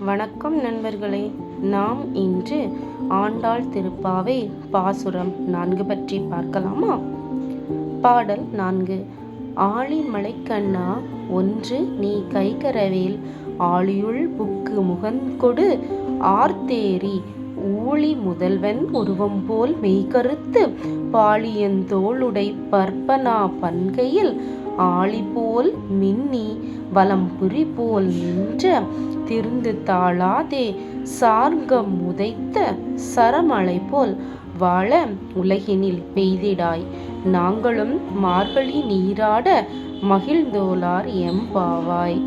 வணக்கம் நண்பர்களே. நாம் இன்று ஆண்டாள் திருப்பாவை பாசுரம் 4 பற்றி பார்க்கலாமா? பாடல் 4. ஆழி மலைக்கண்ணா ஒன்று நீ கைகரவேல் ஆழியுள் புக்கு முகங்கொடு ஆர்த்தேரி ஊழி முதல்வன் உருவம் போல் மெய்கருத்து பாழியந்தோளுடை பற்பனா பன்கையில் ஆழிபோல் மின்னி வலம்புரி போல் நின்ற திருந்து தாழாதே சார்கம் உதைத்த சரமலை போல் வாழ உலகினில் பெய்திடாய் நாங்களும் மார்கழி நீராட மகிழ்ந்தோளார் எம்பாவாய்.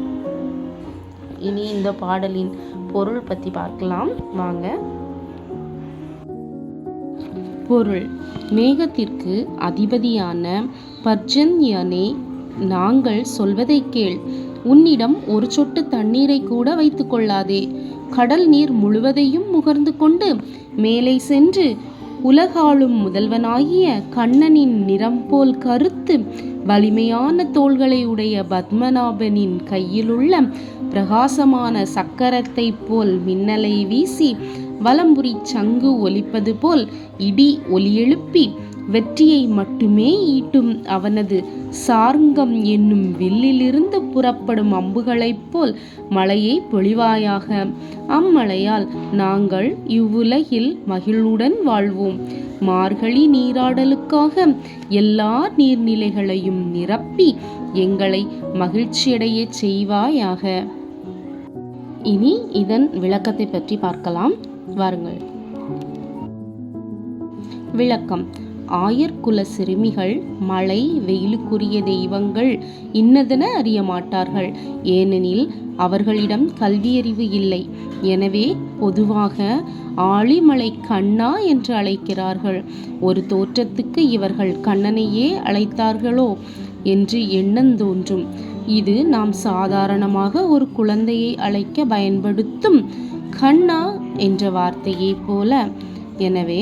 இனி இந்த பாடலின் பொருள் பற்றி பார்க்கலாம் வாங்க. பொருள்: மேகத்திற்கு அதிபதியான பர்ஜன்யனே, நாங்கள் சொல்வதை கேள். உன்னிடம் ஒரு சொட்டு தண்ணீரை கூட வைத்துக் கொள்ளாதே. கடல் நீர் முழுவதையும் முகர்ந்து கொண்டு மேலே சென்று உலகாளும் முதல்வனாகிய கண்ணனின் நிறம் போல் கருத்து வலிமையான தோள்களை உடைய பத்மநாபனின் கையிலுள்ள பிரகாசமான சக்கரத்தை போல் மின்னலை வீசி வலம்புரி சங்கு ஒலிப்பது போல் இடி ஒலி எழுப்பி வெற்றியை மட்டுமே ஈட்டும் அவனது சார்ங்கம் என்னும் வில்லிலிருந்து புறப்படும் அம்புகளைப் போல் மழையை பொழிவாயாக. அம்மழையால் நாங்கள் இவ்வுலகில் மகிழ்வுடன் வாழ்வோம். மார்கழி நீராடலுக்காக எல்லா நீர்நிலைகளையும் நிரப்பி எங்களை மகிழ்ச்சியடைய செய்வாயாக. இனி இதன் விளக்கத்தை பற்றி பார்க்கலாம் வாருங்கள். விளக்கம்: ஆயர்குல சிறுமிகள் மழை வெயிலுக்குரிய தெய்வங்கள் இன்னதென அறிய மாட்டார்கள். ஏனெனில் அவர்களிடம் கல்வியறிவு இல்லை. எனவே பொதுவாக ஆழிமலை கண்ணா என்று அழைக்கிறார்கள். ஒரு தோற்றத்துக்கு இவர்கள் கண்ணனையே அழைத்தார்களோ என்று எண்ணந்தோன்றும். இது நாம் சாதாரணமாக ஒரு குழந்தையை அழைக்க பயன்படுத்தும் கண்ணா என்ற வார்த்தையை போல. எனவே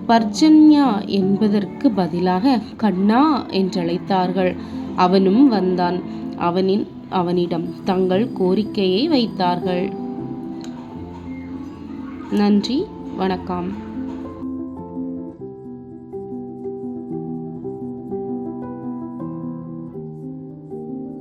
பர்ஜன்யா என்பதற்கு பதிலாக கண்ணா என்றழைத்தார்கள். அவனும் வந்தான். அவனிடம் தங்கள் கோரிக்கையை வைத்தார்கள். நன்றி, வணக்கம்.